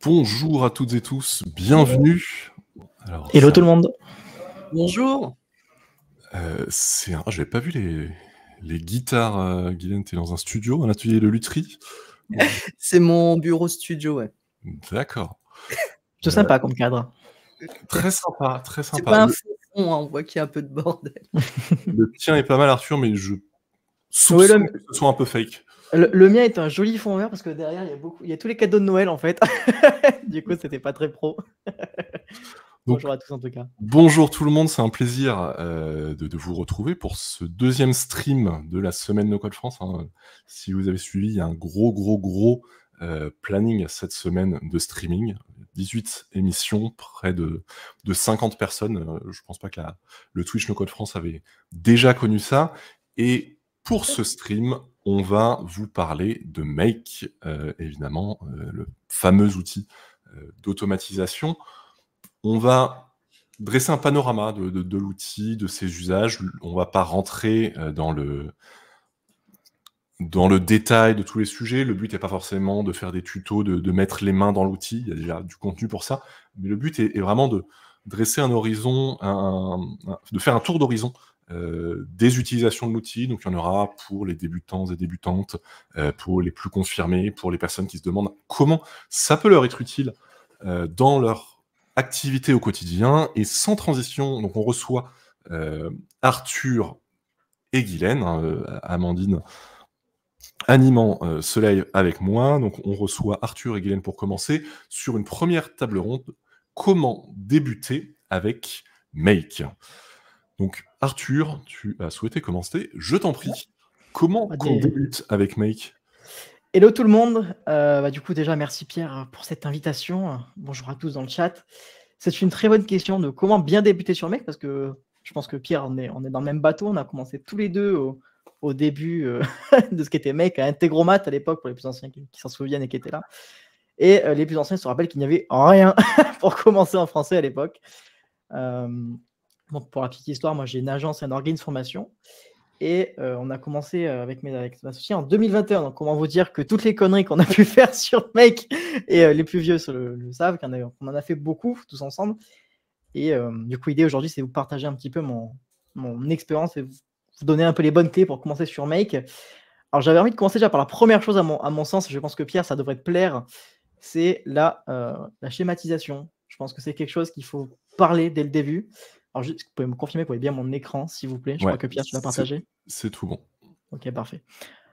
Bonjour à toutes et tous, bienvenue. Alors, Hello tout le monde. Bonjour. j'avais pas vu les guitares, Guylaine, t'es dans un studio, un atelier de lutherie? C'est mon bureau studio, ouais. D'accord. C'est sympa comme cadre. Très sympa, très C'est sympa. pas un faux fond, hein, on voit qu'il y a un peu de bordel. Le tien est pas mal, Arthur, mais je Oui, soupçonne que ce soit un peu fake. le mien est un joli fond vert parce que derrière il y a tous les cadeaux de Noël en fait. Du coup, c'était pas très pro. Bonjour à tous en tout cas. Bonjour tout le monde, c'est un plaisir de vous retrouver pour ce deuxième stream de la semaine No Code France. Hein. Si vous avez suivi, il y a un gros planning cette semaine de streaming. 18 émissions, près de 50 personnes. Je pense pas que le Twitch No Code France avait déjà connu ça. Et pour ce stream, on va vous parler de Make, évidemment, le fameux outil d'automatisation. On va dresser un panorama de l'outil, de ses usages. On ne va pas rentrer dans le détail de tous les sujets. Le but n'est pas forcément de faire des tutos, de mettre les mains dans l'outil. Il y a déjà du contenu pour ça. Mais le but est vraiment de dresser un horizon, de faire un tour d'horizon des utilisations de l'outil. Donc, il y en aura pour les débutants et débutantes, pour les plus confirmés, pour les personnes qui se demandent comment ça peut leur être utile dans leur activité au quotidien. Et sans transition, donc on reçoit Arthur et Guylaine, Amandine animant ce live avec moi. Donc on reçoit Arthur et Guylaine pour commencer sur une première table ronde. Comment débuter avec Make? Donc Arthur, tu as souhaité commencer, je t'en prie. Comment on débute avec Make? Hello tout le monde. Du coup déjà merci Pierre pour cette invitation. Bonjour à tous dans le chat. C'est une très bonne question de comment bien débuter sur Make parce que je pense que Pierre, on est dans le même bateau. On a commencé tous les deux au début de ce qu'était Make à Integromat à l'époque pour les plus anciens qui s'en souviennent et qui étaient là. Et les plus anciens se rappellent qu'il n'y avait rien pour commencer en français à l'époque. Pour la petite histoire, moi j'ai une agence et un organisme formation. Et on a commencé avec mes associés en 2021. Donc, comment vous dire que toutes les conneries qu'on a pu faire sur Make, et les plus vieux le savent, qu'on en a fait beaucoup tous ensemble. Et du coup, l'idée aujourd'hui, c'est de vous partager un petit peu mon expérience et vous donner un peu les bonnes clés pour commencer sur Make. Alors, j'avais envie de commencer déjà par la première chose à mon sens, et je pense que Pierre, ça devrait te plaire, c'est la schématisation. Je pense que c'est quelque chose qu'il faut parler dès le début. Alors, juste, vous pouvez me confirmer, vous voyez bien mon écran, s'il vous plaît. Je crois que Pierre, tu l'as partagé. C'est tout bon. Ok, parfait.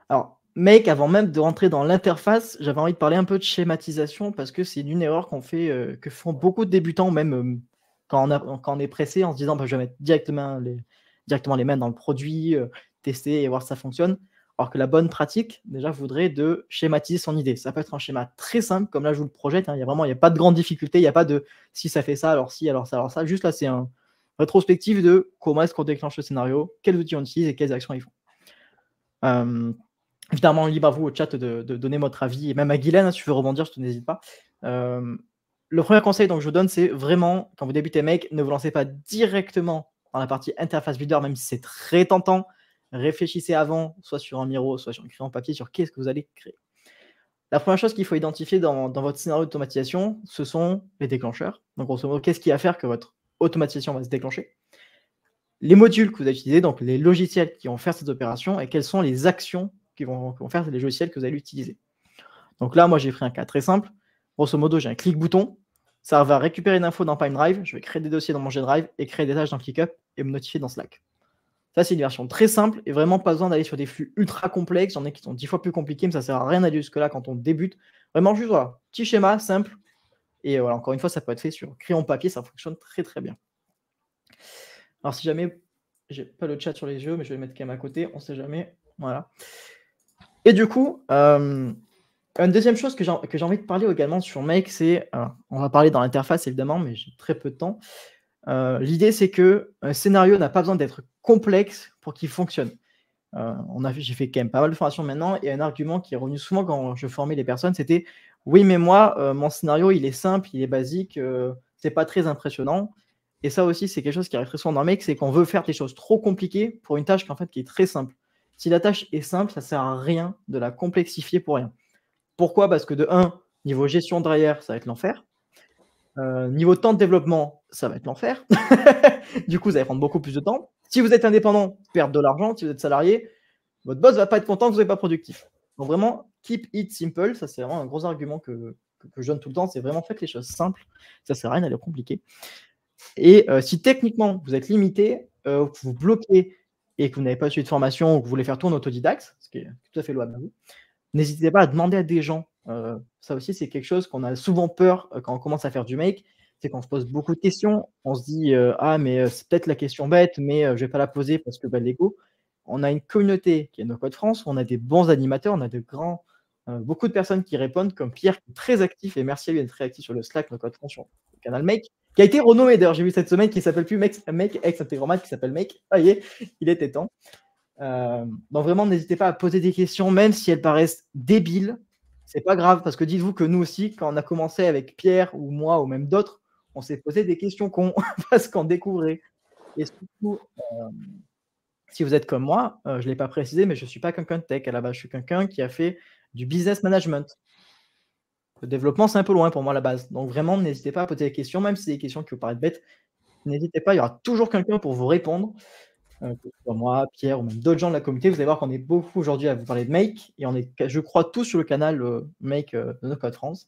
Alors, Make, avant même de rentrer dans l'interface, j'avais envie de parler un peu de schématisation parce que c'est une erreur que font beaucoup de débutants, même quand on est pressé, en se disant je vais mettre directement les mains dans le produit, tester et voir si ça fonctionne. Alors que la bonne pratique, déjà, voudrait de schématiser son idée. Ça peut être un schéma très simple, comme là, je vous le projette. Il n'y a pas de grande difficulté. Il n'y a pas de si ça fait ça, alors si, alors ça, alors ça. Juste là, c'est un rétrospective de comment est-ce qu'on déclenche le scénario, quels outils on utilise et quelles actions ils font. Évidemment, libre à vous au chat de donner votre avis. Et même à Guylaine, si tu veux rebondir, je n'hésite pas. Le premier conseil que je vous donne, c'est vraiment, quand vous débutez Make, ne vous lancez pas directement dans la partie interface builder, même si c'est très tentant. Réfléchissez avant, soit sur un Miro, soit sur un crayon papier, sur qu'est-ce que vous allez créer. La première chose qu'il faut identifier dans votre scénario d'automatisation, ce sont les déclencheurs. Donc, grosso modo, qu'est-ce qui va faire que votre automatisation va se déclencher? Les modules que vous allez utiliser, donc les logiciels qui vont faire cette opération, et quelles sont les actions qui vont faire les logiciels que vous allez utiliser. Donc là, moi, j'ai pris un cas très simple. Grosso modo, j'ai un clic-bouton. Ça va récupérer une info dans PineDrive. Je vais créer des dossiers dans mon G-Drive et créer des tâches dans ClickUp et me notifier dans Slack. Ça, c'est une version très simple et vraiment pas besoin d'aller sur des flux ultra complexes. Il y en a qui sont 10 fois plus compliqués, mais ça ne sert à rien d'aller jusque-là quand on débute. Vraiment juste, voilà, petit schéma simple. Et voilà, encore une fois, ça peut être fait sur crayon papier. Ça fonctionne très, très bien. Alors, si jamais, j'ai pas le chat sur les yeux, mais je vais le mettre quand même à côté. On ne sait jamais. Voilà. Et du coup, une deuxième chose que j'ai envie de parler également sur Make, c'est, on va parler dans l'interface évidemment, mais j'ai très peu de temps. L'idée, c'est que un scénario n'a pas besoin d'être complexe pour qu'il fonctionne. J'ai fait quand même pas mal de formations maintenant, et un argument qui est revenu souvent quand je formais les personnes, c'était « Oui, mais moi, mon scénario, il est simple, il est basique, c'est pas très impressionnant. » Et ça aussi, c'est quelque chose qui arrive très souvent dans Make, c'est qu'on veut faire des choses trop compliquées pour une tâche qui est très simple. Si la tâche est simple, ça ne sert à rien de la complexifier pour rien. Pourquoi? Parce que de 1, Niveau gestion derrière, ça va être l'enfer. Niveau temps de développement, ça va être l'enfer. Du coup, vous allez prendre beaucoup plus de temps. Si vous êtes indépendant, perdre de l'argent. Si vous êtes salarié, votre boss va pas être content que vous soyez pas productif. Donc vraiment, keep it simple. Ça, c'est vraiment un gros argument que je donne tout le temps. C'est vraiment faites les choses simples. Ça sert à rien d'aller compliquer. Et si techniquement, vous êtes limité, que vous bloquez et que vous n'avez pas suivi de formation ou que vous voulez faire tout en autodidacte, ce qui est tout à fait louable à vous, n'hésitez pas à demander à des gens. Ça aussi, c'est quelque chose qu'on a souvent peur quand on commence à faire du make. C'est qu'on se pose beaucoup de questions. On se dit ah, mais c'est peut-être la question bête, mais je ne vais pas la poser parce que l'ego. On a une communauté qui est No Code France, on a des bons animateurs, on a beaucoup de personnes qui répondent, comme Pierre, qui est très actif, et merci à lui d'être très actif sur le Slack No Code France, sur le canal Make, qui a été renommé d'ailleurs, j'ai vu cette semaine, qui ne s'appelle plus Make ex-Integromat, qui s'appelle Make. Ah, il était temps. Donc vraiment, n'hésitez pas à poser des questions, même si elles paraissent débiles. C'est pas grave, parce que dites-vous que nous aussi, quand on a commencé avec Pierre ou moi ou même d'autres, on s'est posé des questions cons parce qu'on découvrait. Et surtout, si vous êtes comme moi, je ne l'ai pas précisé, mais je ne suis pas quelqu'un de tech à la base. Je suis quelqu'un qui a fait du business management. Le développement, c'est un peu loin pour moi à la base. Donc vraiment, n'hésitez pas à poser des questions, même si c'est des questions qui vous paraissent bêtes. N'hésitez pas, il y aura toujours quelqu'un pour vous répondre. Que ce soit moi, Pierre ou même d'autres gens de la communauté. Vous allez voir qu'on est beaucoup aujourd'hui à vous parler de Make. Et on est, je crois, tous sur le canal Make de No Code France.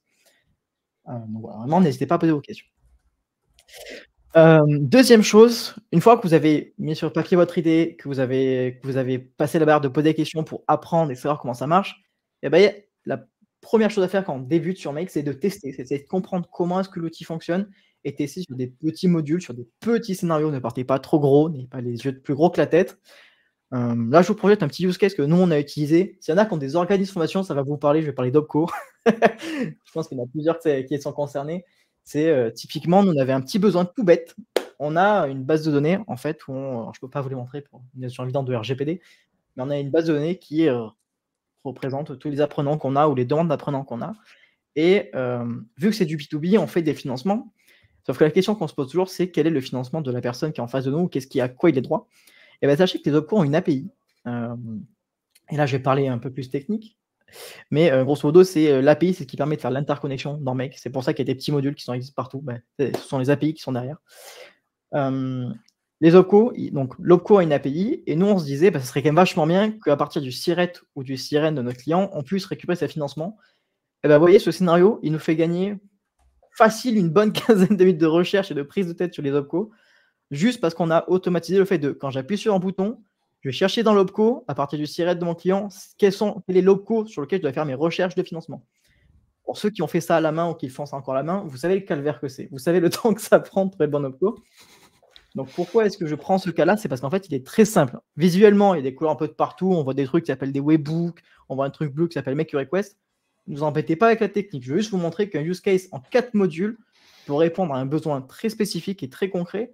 Donc voilà, vraiment, n'hésitez pas à poser vos questions. Deuxième chose, une fois que vous avez mis sur papier votre idée, que vous avez passé la barre de poser des questions pour apprendre et savoir comment ça marche, et ben, la première chose à faire quand on débute sur Make, c'est de tester, c'est de comprendre comment est-ce que l'outil fonctionne et tester sur des petits modules, sur des petits scénarios. Ne partez pas trop gros, n'ayez pas les yeux plus gros que la tête. Là, je vous projette un petit use case que nous, on a utilisé. S'il y en a qui ont des organismes de formation, ça va vous parler. Je vais parler d'Opco. Je pense qu'il y en a plusieurs qui sont concernés. C'est typiquement, nous, on avait un petit besoin tout bête. On a une base de données, en fait, où alors, je ne peux pas vous les montrer pour une notion évidente de RGPD, mais on a une base de données qui représente tous les apprenants qu'on a ou les demandes d'apprenants qu'on a. Et vu que c'est du B2B, on fait des financements. Sauf que la question qu'on se pose toujours, c'est quel est le financement de la personne qui est en face de nous, à quoi il est droit. Et bien, sachez que les Opco ont une API. Et là, je vais parler un peu plus technique. Mais grosso modo, c'est l'API, c'est ce qui permet de faire l'interconnexion dans Make. C'est pour ça qu'il y a des petits modules qui existent partout. Ce sont les API qui sont derrière. Les Opco, donc l'Opco a une API, et nous, on se disait, ce serait quand même vachement bien qu'à partir du SIRET ou du SIREN de notre client, on puisse récupérer ses financements. Et bien, vous voyez, ce scénario, il nous fait gagner facile une bonne quinzaine de minutes de recherche et de prise de tête sur les Opco, juste parce qu'on a automatisé le fait de, quand j'appuie sur un bouton, je vais chercher dans l'Opco, à partir du SIRET de mon client, quels sont les l'Opco sur lesquels je dois faire mes recherches de financement. Pour ceux qui ont fait ça à la main ou qui le font ça encore à la main, vous savez le calvaire que c'est. Vous savez le temps que ça prend de trouver le bon Opco. Donc pourquoi est-ce que je prends ce cas-là? C'est parce qu'en fait, il est très simple. Visuellement, il y a des couleurs un peu de partout. On voit des trucs qui s'appellent des webbooks. On voit un truc bleu qui s'appelle Make Your Request. Ne vous embêtez pas avec la technique. Je vais juste vous montrer qu'un use case en 4 modules peut répondre à un besoin très spécifique et très concret,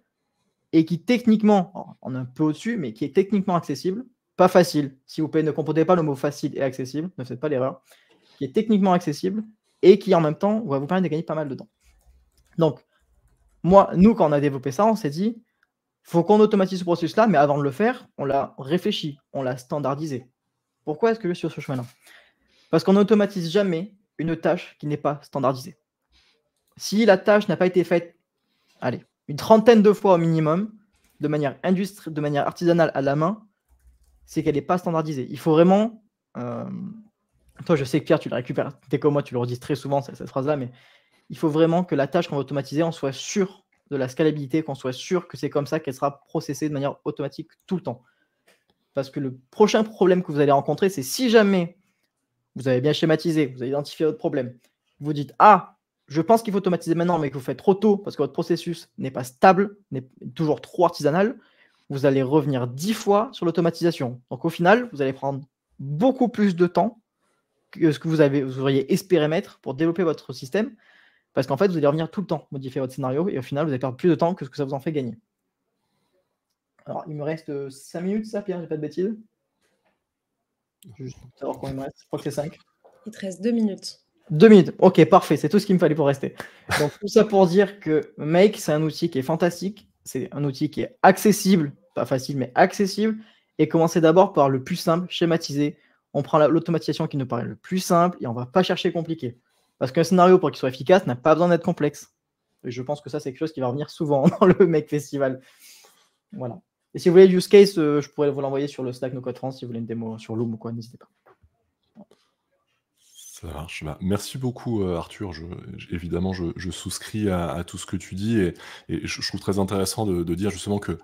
et qui techniquement, on est un peu au-dessus, mais qui est techniquement accessible, pas facile, s'il vous plaît, ne comprenez pas le mot facile et accessible, ne faites pas l'erreur, qui est techniquement accessible et qui en même temps va vous permettre de gagner pas mal de temps. Donc, nous, quand on a développé ça, on s'est dit, il faut qu'on automatise ce processus-là, mais avant de le faire, on l'a réfléchi, on l'a standardisé. Pourquoi est-ce que je suis sur ce chemin-là? Parce qu'on n'automatise jamais une tâche qui n'est pas standardisée. Si la tâche n'a pas été faite, allez, une trentaine de fois au minimum, de manière artisanale à la main, c'est qu'elle n'est pas standardisée. Il faut vraiment... toi, je sais que Pierre, tu la récupères. T'es comme moi, tu le redis très souvent, cette phrase-là, mais il faut vraiment que la tâche qu'on va automatiser, on soit sûr de la scalabilité, qu'on soit sûr que c'est comme ça qu'elle sera processée de manière automatique tout le temps. Parce que le prochain problème que vous allez rencontrer, c'est si jamais vous avez bien schématisé, vous avez identifié votre problème, vous dites « Ah, je pense qu'il faut automatiser maintenant, mais que vous faites trop tôt parce que votre processus n'est pas stable, n'est toujours trop artisanal », vous allez revenir 10 fois sur l'automatisation. Donc au final, vous allez prendre beaucoup plus de temps que ce que vous auriez espéré mettre pour développer votre système, parce qu'en fait, vous allez revenir tout le temps modifier votre scénario, et au final, vous allez perdre plus de temps que ce que ça vous en fait gagner. Alors, il me reste 5 minutes, ça, Pierre, j'ai pas de bêtises? Juste pour savoir combien il me reste. Je crois que c'est 5. Il te reste 2 minutes. 2 minutes, ok, parfait, c'est tout ce qu'il me fallait pour rester. Donc tout ça pour dire que Make, c'est un outil qui est fantastique, c'est un outil qui est accessible, pas facile, mais accessible, et commencez d'abord par le plus simple, schématiser. On prend l'automatisation qui nous paraît le plus simple, et on ne va pas chercher compliqué. Parce qu'un scénario, pour qu'il soit efficace, n'a pas besoin d'être complexe. Et je pense que ça, c'est quelque chose qui va revenir souvent dans le Make Festival. Voilà. Et si vous voulez le use case, je pourrais vous l'envoyer sur le Slack No Code France si vous voulez une démo sur Loom ou quoi, n'hésitez pas. Ça marche. Bah, merci beaucoup, Arthur. Évidemment, je souscris à tout ce que tu dis et je trouve très intéressant de dire justement que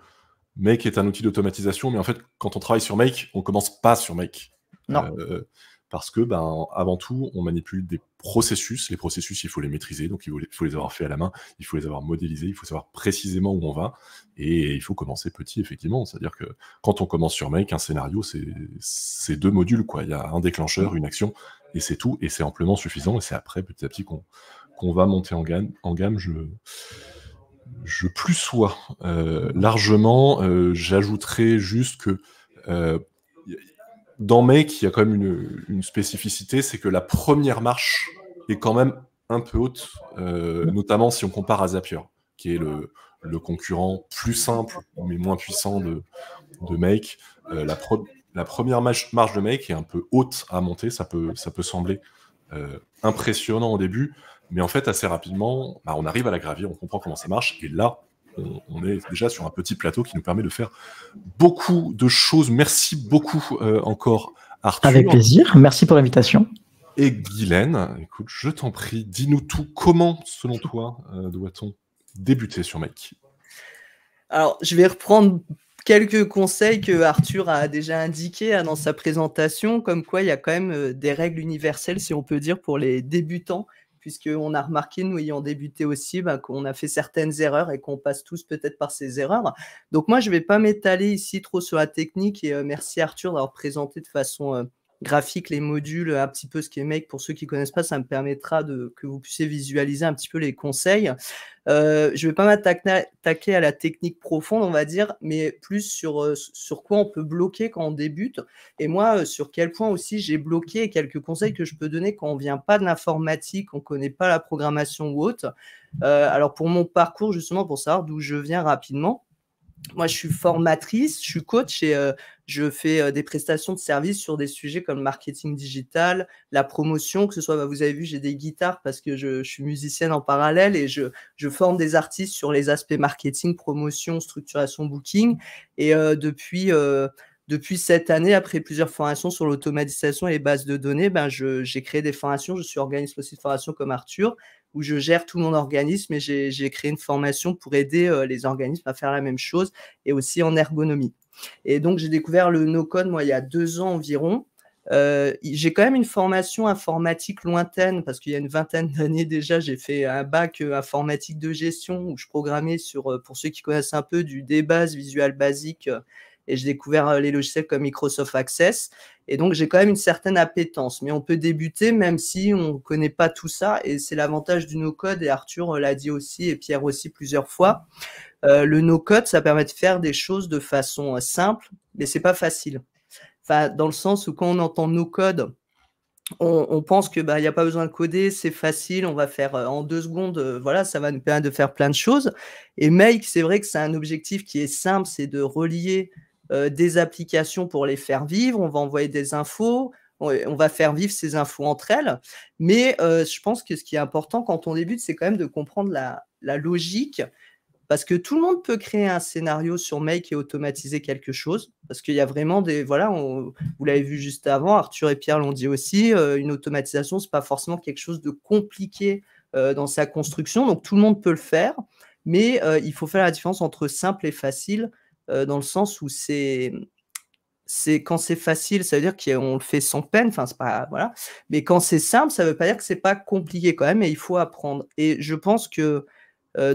Make est un outil d'automatisation, mais en fait, quand on travaille sur Make, on commence pas sur Make. Non. Parce que, avant tout, on manipule des processus. Les processus, il faut les maîtriser, donc il faut les avoir fait à la main, il faut les avoir modélisés, il faut savoir précisément où on va, et il faut commencer petit, effectivement. C'est-à-dire que quand on commence sur Make, un scénario, c'est 2 modules, quoi. Il y a un déclencheur, une action, et c'est tout, et c'est amplement suffisant, et c'est après, petit à petit, qu'on va monter en gamme. Je plus sois largement. J'ajouterais juste que dans Make, il y a quand même une spécificité, c'est que la première marche est quand même un peu haute, notamment si on compare à Zapier, qui est le concurrent plus simple mais moins puissant de Make. La première marche de Make est un peu haute à monter, ça peut sembler impressionnant au début, mais en fait, assez rapidement, on arrive à la gravir, on comprend comment ça marche, et là, on est déjà sur un petit plateau qui nous permet de faire beaucoup de choses. Merci beaucoup encore, Arthur. Avec plaisir, merci pour l'invitation. Et Guylaine, écoute, je t'en prie, dis-nous tout. Comment, selon toi, doit-on débuter sur Make? Alors, je vais reprendre quelques conseils que Arthur a déjà indiqués dans sa présentation, comme quoi il y a quand même des règles universelles, si on peut dire, pour les débutants, puisqu'on a remarqué, nous ayant débuté aussi, qu'on a fait certaines erreurs et qu'on passe tous peut-être par ces erreurs. Donc moi, je ne vais pas m'étaler ici trop sur la technique, et merci Arthur d'avoir présenté de façon graphique les modules, un petit peu ce qu'est Make. Pour ceux qui ne connaissent pas, ça me permettra que vous puissiez visualiser un petit peu les conseils. Je ne vais pas m'attaquer à la technique profonde, on va dire, mais plus sur quoi on peut bloquer quand on débute. Et moi, sur quel point aussi j'ai bloqué, et quelques conseils que je peux donner quand on ne vient pas de l'informatique, on ne connaît pas la programmation ou autre. Alors, pour mon parcours, justement, pour savoir d'où je viens rapidement, moi, je suis formatrice, je suis coach et je fais des prestations de services sur des sujets comme le marketing digital, la promotion, que ce soit, vous avez vu, j'ai des guitares parce que je suis musicienne en parallèle et je forme des artistes sur les aspects marketing, promotion, structuration, booking. Et depuis cette année, après plusieurs formations sur l'automatisation et les bases de données, j'ai créé des formations. Je suis organisme aussi de formation comme Arthur, où je gère tout mon organisme et j'ai créé une formation pour aider les organismes à faire la même chose et aussi en ergonomie. Et donc, j'ai découvert le no-code, moi, il y a 2 ans environ. J'ai quand même une formation informatique lointaine parce qu'il y a une vingtaine d'années déjà, j'ai fait un bac informatique de gestion où je programmais sur, pour ceux qui connaissent un peu, du DBase, Visual Basic, et j'ai découvert les logiciels comme Microsoft Access. Et donc, j'ai quand même une certaine appétence. Mais on peut débuter même si on ne connaît pas tout ça. Et c'est l'avantage du no-code. Et Arthur l'a dit aussi, et Pierre aussi plusieurs fois. Le no-code, ça permet de faire des choses de façon simple, mais ce n'est pas facile. Enfin, dans le sens où quand on entend no-code, on pense que il n'y a pas besoin de coder, c'est facile, on va faire en 2 secondes, voilà, ça va nous permettre de faire plein de choses. Et Make, c'est vrai que c'est un objectif qui est simple, c'est de relier des applications pour les faire vivre. On va envoyer des infos, on va faire vivre ces infos entre elles. Mais je pense que ce qui est important quand on débute, c'est quand même de comprendre la logique. Parce que tout le monde peut créer un scénario sur Make et automatiser quelque chose. Parce qu'il y a vraiment des... Voilà, vous l'avez vu juste avant, Arthur et Pierre l'ont dit aussi, une automatisation, ce n'est pas forcément quelque chose de compliqué dans sa construction. Donc, tout le monde peut le faire. Mais il faut faire la différence entre simple et facile, dans le sens où quand c'est facile, ça veut dire qu'on le fait sans peine. Enfin, c'est pas... Voilà. Mais quand c'est simple, ça ne veut pas dire que ce n'est pas compliqué quand même. Et il faut apprendre. Et je pense que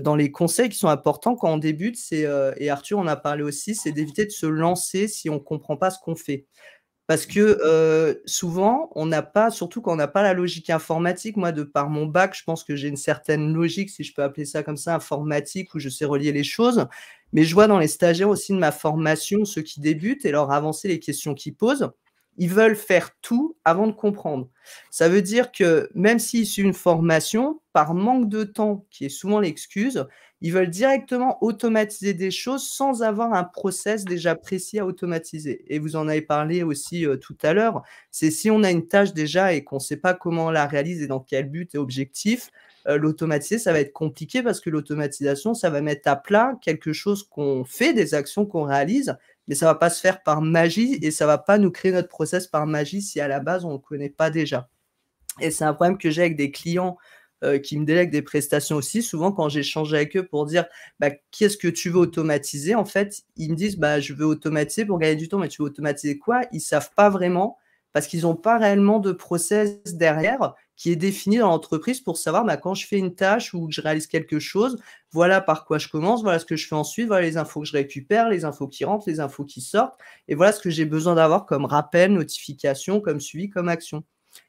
dans les conseils qui sont importants quand on débute, et Arthur en a parlé aussi, c'est d'éviter de se lancer si on ne comprend pas ce qu'on fait. Parce que souvent, on n'a pas, surtout quand on n'a pas la logique informatique, moi, de par mon bac, je pense que j'ai une certaine logique, si je peux appeler ça comme ça, informatique, où je sais relier les choses. Mais je vois dans les stagiaires aussi de ma formation, ceux qui débutent et leur avancer les questions qu'ils posent, ils veulent faire tout avant de comprendre. Ça veut dire que même s'ils suivent une formation, par manque de temps, qui est souvent l'excuse, ils veulent directement automatiser des choses sans avoir un process déjà précis à automatiser. Et vous en avez parlé aussi tout à l'heure, c'est si on a une tâche déjà et qu'on ne sait pas comment on la réalise et dans quel but et objectif, l'automatiser, ça va être compliqué parce que l'automatisation, ça va mettre à plat quelque chose qu'on fait, des actions qu'on réalise, mais ça ne va pas se faire par magie et ça ne va pas nous créer notre process par magie si à la base, on ne le connaît pas déjà. Et c'est un problème que j'ai avec des clients qui me délèguent des prestations aussi. Souvent, quand j'échange avec eux pour dire bah, qu'est-ce que tu veux automatiser, en fait, ils me disent bah, je veux automatiser pour gagner du temps, mais tu veux automatiser quoi? Ils ne savent pas vraiment parce qu'ils n'ont pas réellement de process derrière qui est défini dans l'entreprise pour savoir bah, quand je fais une tâche ou que je réalise quelque chose, voilà par quoi je commence, voilà ce que je fais ensuite, voilà les infos que je récupère, les infos qui rentrent, les infos qui sortent, et voilà ce que j'ai besoin d'avoir comme rappel, notification, comme suivi, comme action.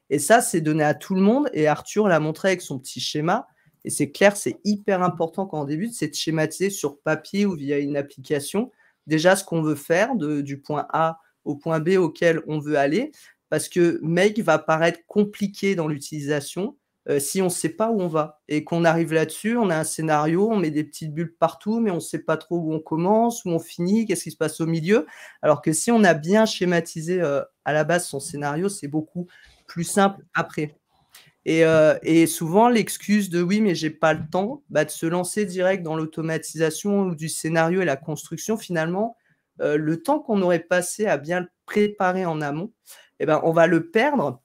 Et ça, c'est donné à tout le monde. Et Arthur l'a montré avec son petit schéma. Et c'est clair, c'est hyper important quand on débute, c'est de schématiser sur papier ou via une application déjà ce qu'on veut faire du point A au point B auquel on veut aller. Parce que Make va paraître compliqué dans l'utilisation si on ne sait pas où on va. Et qu'on arrive là-dessus, on a un scénario, on met des petites bulles partout, mais on ne sait pas trop où on commence, où on finit, qu'est-ce qui se passe au milieu. Alors que si on a bien schématisé à la base son scénario, c'est beaucoup plus simple après. Et souvent, l'excuse de oui, mais j'ai pas le temps, bah, de se lancer direct dans l'automatisation ou du scénario et la construction, finalement, le temps qu'on aurait passé à bien le préparer en amont, eh ben, on va le perdre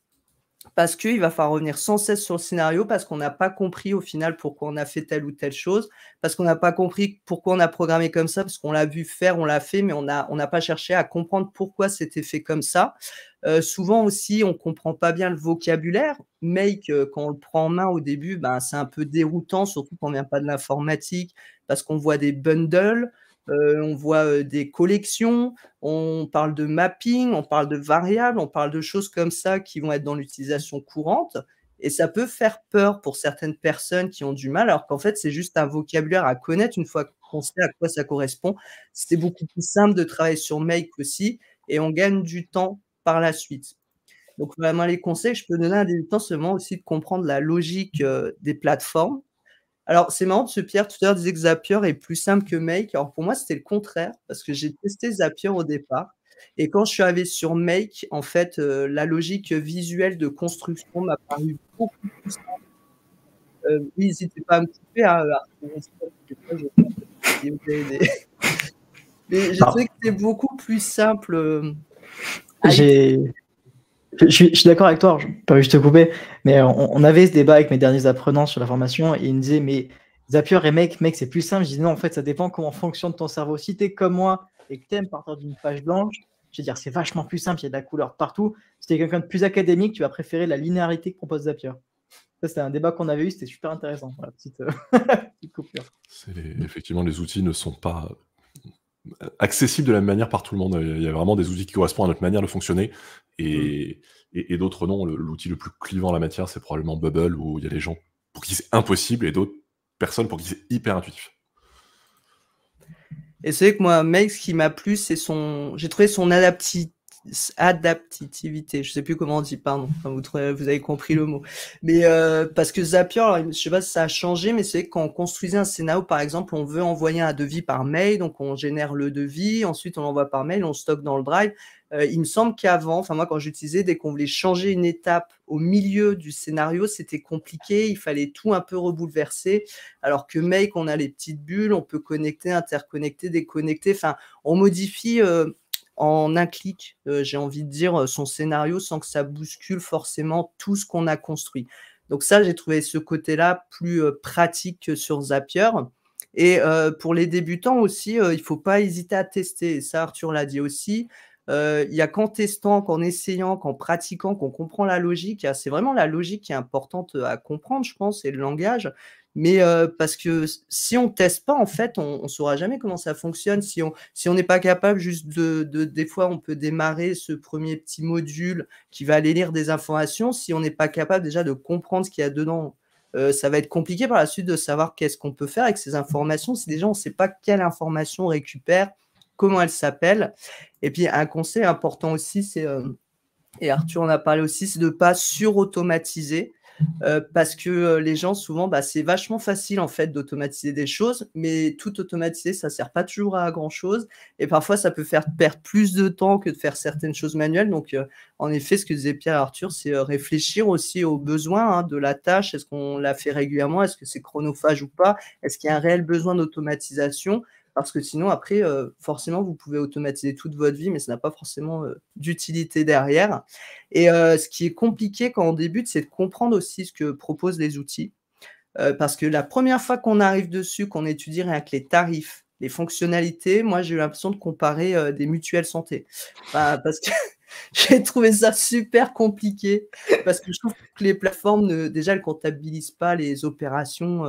parce qu'il va falloir revenir sans cesse sur le scénario, parce qu'on n'a pas compris au final pourquoi on a fait telle ou telle chose, parce qu'on n'a pas compris pourquoi on a programmé comme ça, parce qu'on l'a vu faire, on l'a fait, mais on n'a pas cherché à comprendre pourquoi c'était fait comme ça. Souvent aussi, on ne comprend pas bien le vocabulaire. Make, quand on le prend en main au début, ben, c'est un peu déroutant, surtout quand on ne vient pas de l'informatique, parce qu'on voit des bundles, on voit des collections, on parle de mapping, on parle de variables, on parle de choses comme ça qui vont être dans l'utilisation courante. Et ça peut faire peur pour certaines personnes qui ont du mal, alors qu'en fait, c'est juste un vocabulaire à connaître une fois qu'on sait à quoi ça correspond. C'est beaucoup plus simple de travailler sur Make aussi, et on gagne du temps par la suite. Donc, vraiment, les conseils que je peux donner à un débutant, c'est vraiment aussi de comprendre la logique des plateformes. Alors, c'est marrant parce que Pierre, tout à l'heure, disait que Zapier est plus simple que Make. Alors, pour moi, c'était le contraire parce que j'ai testé Zapier au départ. Et quand je suis arrivé sur Make, en fait, la logique visuelle de construction m'a paru beaucoup plus simple. Oui, n'hésitez pas à me couper. Mais j'ai trouvé que c'était beaucoup plus simple. Je suis d'accord avec toi, je peux juste te couper, mais on avait ce débat avec mes derniers apprenants sur la formation et ils me disaient mais Zapier et Make, c'est plus simple. Je disais non, en fait, ça dépend comment fonctionne ton cerveau. Si tu es comme moi et que tu aimes partir d'une page blanche, je veux dire, c'est vachement plus simple, il y a de la couleur partout. Si tu es quelqu'un de plus académique, tu vas préférer la linéarité que propose Zapier. Ça, c'était un débat qu'on avait eu, c'était super intéressant. Voilà, petite coupure. Effectivement, les outils ne sont pas accessibles de la même manière par tout le monde. Il y a vraiment des outils qui correspondent à notre manière de fonctionner et d'autres non. L'outil le plus clivant en la matière, c'est probablement Bubble, où il y a des gens pour qui c'est impossible et d'autres personnes pour qui c'est hyper intuitif. Et c'est vrai que moi, Make, ce qui m'a plu, c'est j'ai trouvé son adaptivité. Je sais plus comment on dit, pardon. Enfin, vous avez compris le mot. Mais parce que Zapier, alors, je sais pas si ça a changé, mais c'est vrai que quand on construisait un scénario, par exemple, on veut envoyer un devis par mail, donc on génère le devis, ensuite on l'envoie par mail, on stocke dans le Drive. Il me semble qu'avant, enfin moi quand j'utilisais, dès qu'on voulait changer une étape au milieu du scénario, c'était compliqué, il fallait tout un peu rebouleverser, alors que Make, on a les petites bulles, on peut connecter, interconnecter, déconnecter, enfin on modifie en un clic, j'ai envie de dire, son scénario sans que ça bouscule forcément tout ce qu'on a construit. Donc ça, j'ai trouvé ce côté-là plus pratique que sur Zapier. Et pour les débutants aussi, il ne faut pas hésiter à tester. Et ça, Arthur l'a dit aussi. Il n'y a qu'en testant, qu'en essayant, qu'en pratiquant, qu'on comprend la logique. C'est vraiment la logique qui est importante à comprendre, je pense, et le langage. Mais parce que si on ne teste pas, en fait, on ne saura jamais comment ça fonctionne. Si on n'est pas capable juste des fois, on peut démarrer ce premier petit module qui va aller lire des informations. Si on n'est pas capable déjà de comprendre ce qu'il y a dedans, ça va être compliqué par la suite de savoir qu'est-ce qu'on peut faire avec ces informations. Si déjà on ne sait pas quelle information on récupère, comment elle s'appelle. Et puis, un conseil important aussi, c'est et Arthur en a parlé aussi, c'est de ne pas sur-automatiser. Parce que les gens, souvent, c'est vachement facile en fait d'automatiser des choses, mais tout automatiser, ça ne sert pas toujours à grand-chose. Et parfois, ça peut faire perdre plus de temps que de faire certaines choses manuelles. Donc, en effet, ce que disait Pierre et Arthur, c'est réfléchir aussi aux besoins de la tâche. Est-ce qu'on la fait régulièrement? Est-ce que c'est chronophage ou pas? Est-ce qu'il y a un réel besoin d'automatisation? Parce que sinon, après, forcément, vous pouvez automatiser toute votre vie, mais ça n'a pas forcément d'utilité derrière. Et ce qui est compliqué quand on débute, c'est de comprendre aussi ce que proposent les outils. Parce que la première fois qu'on arrive dessus, qu'on étudie rien que les tarifs, les fonctionnalités, moi, j'ai eu l'impression de comparer des mutuelles santé. Parce que j'ai trouvé ça super compliqué, parce que je trouve que les plateformes, déjà, elles ne comptabilisent pas les opérations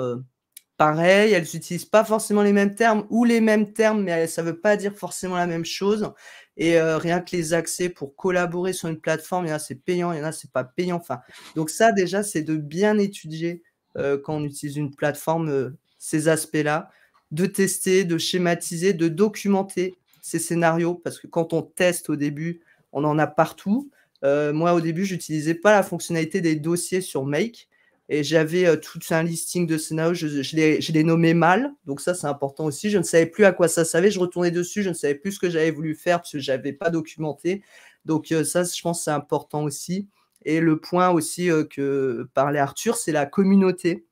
pareil, elles n'utilisent pas forcément les mêmes termes ou les mêmes termes, mais ça ne veut pas dire forcément la même chose. Et rien que les accès pour collaborer sur une plateforme, il y en a c'est payant, il y en a c'est pas payant. Enfin, donc ça déjà, c'est de bien étudier quand on utilise une plateforme ces aspects-là, de tester, de schématiser, de documenter ces scénarios, parce que quand on teste au début, on en a partout. Moi, au début, je n'utilisais pas la fonctionnalité des dossiers sur Make. Et j'avais tout un listing de scénarios, je les nommais mal, donc ça c'est important aussi. Je ne savais plus à quoi ça servait, je retournais dessus, je ne savais plus ce que j'avais voulu faire parce que je n'avais pas documenté. Donc ça, je pense c'est important aussi. Et le point aussi que parlait Arthur, c'est la communauté.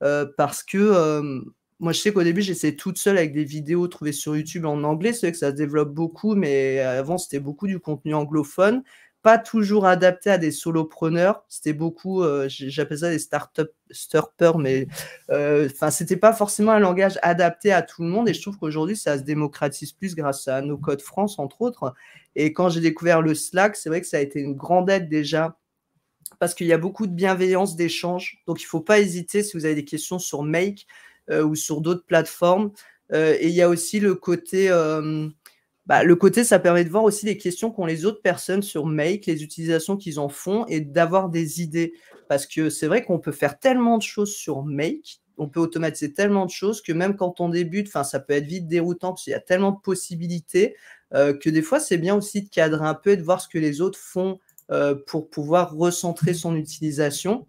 Parce que moi je sais qu'au début j'essayais toute seule avec des vidéos trouvées sur YouTube en anglais, c'est vrai que ça se développe beaucoup, mais avant c'était beaucoup du contenu anglophone. Pas toujours adapté à des solopreneurs, c'était beaucoup, j'appelle ça des start-upers, mais c'était pas forcément un langage adapté à tout le monde. Et je trouve qu'aujourd'hui, ça se démocratise plus grâce à No Code France, entre autres. Et quand j'ai découvert le Slack, c'est vrai que ça a été une grande aide déjà, parce qu'il y a beaucoup de bienveillance, d'échange. Donc, il ne faut pas hésiter si vous avez des questions sur Make ou sur d'autres plateformes. Et il y a aussi le côté... ça permet de voir aussi les questions qu'ont les autres personnes sur Make, les utilisations qu'ils en font et d'avoir des idées. Parce que c'est vrai qu'on peut faire tellement de choses sur Make, on peut automatiser tellement de choses que même quand on débute, ça peut être vite déroutant parce qu'il y a tellement de possibilités que des fois, c'est bien aussi de cadrer un peu et de voir ce que les autres font pour pouvoir recentrer son utilisation.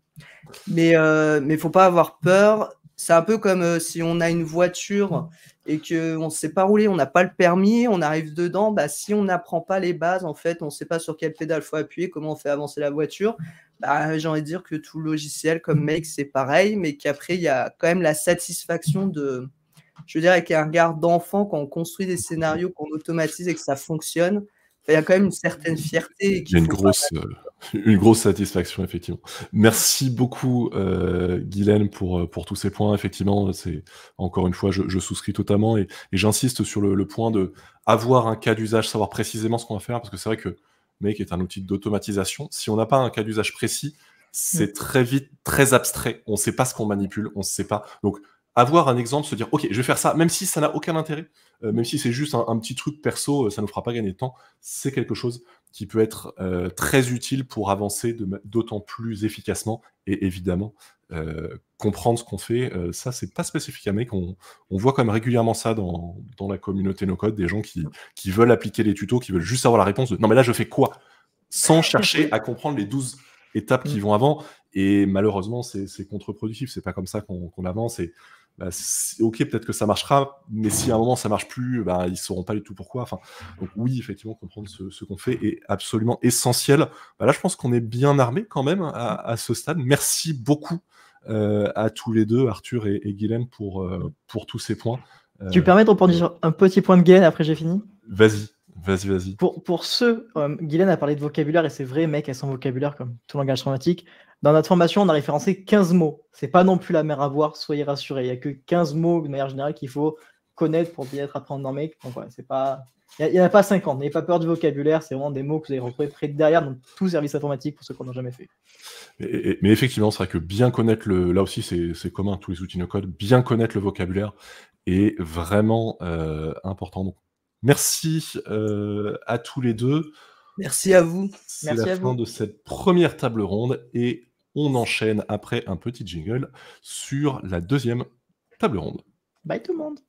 Mais il ne faut pas avoir peur. C'est un peu comme si on a une voiture et qu'on ne sait pas rouler, on n'a pas le permis, on arrive dedans, si on n'apprend pas les bases, en fait, on ne sait pas sur quelle pédale il faut appuyer, comment on fait avancer la voiture, j'ai envie de dire que tout logiciel comme Make, c'est pareil, mais qu'après, il y a quand même la satisfaction de, je veux dire, avec un regard d'enfant, quand on construit des scénarios, qu'on automatise et que ça fonctionne, il y a quand même une certaine fierté. Il y a une grosse satisfaction, effectivement. Merci beaucoup, Guylaine, pour tous ces points. Effectivement, encore une fois, je souscris totalement et j'insiste sur le point de avoir un cas d'usage, savoir précisément ce qu'on va faire, parce que c'est vrai que Make est un outil d'automatisation. Si on n'a pas un cas d'usage précis, c'est très vite très abstrait. On ne sait pas ce qu'on manipule, on ne sait pas. Donc, avoir un exemple, se dire, OK, je vais faire ça, même si ça n'a aucun intérêt, même si c'est juste un petit truc perso, ça ne nous fera pas gagner de temps, c'est quelque chose qui peut être très utile pour avancer d'autant plus efficacement et évidemment comprendre ce qu'on fait. Ça, c'est pas spécifique à Make, on voit quand même régulièrement ça dans la communauté no-code, des gens qui veulent appliquer les tutos, qui veulent juste avoir la réponse de « non mais là je fais quoi ?» sans chercher à comprendre les 12 étapes qui vont avant. Et malheureusement, c'est contre-productif, c'est pas comme ça qu'on avance. Et ok, peut-être que ça marchera, mais si à un moment ça marche plus, ils sauront pas du tout pourquoi. Donc oui, effectivement, comprendre ce qu'on fait est absolument essentiel. Là, je pense qu'on est bien armé quand même à ce stade. Merci beaucoup à tous les deux, Arthur et Guylaine, pour tous ces points. Tu me permets de reprendre sur un petit point de Guylaine, après j'ai fini? Vas-y. Pour ceux, Guylaine a parlé de vocabulaire, et c'est vrai, Make a son vocabulaire comme tout langage informatique. Dans notre formation, on a référencé 15 mots. C'est pas non plus la mer à boire, soyez rassurés. Il n'y a que 15 mots de manière générale qu'il faut connaître pour bien être apprendre dans Make. Donc voilà, c'est pas... Il n'y en a pas 50. N'ayez pas peur du vocabulaire, c'est vraiment des mots que vous allez retrouver près derrière dans tout service informatique pour ceux qui n'en ont jamais fait. Mais effectivement, c'est vrai que bien connaître là aussi, c'est commun à tous les outils no-code, bien connaître le vocabulaire est vraiment important. Donc, merci à tous les deux. Merci à vous. C'est la fin de cette première table ronde et on enchaîne après un petit jingle sur la deuxième table ronde. Bye tout le monde.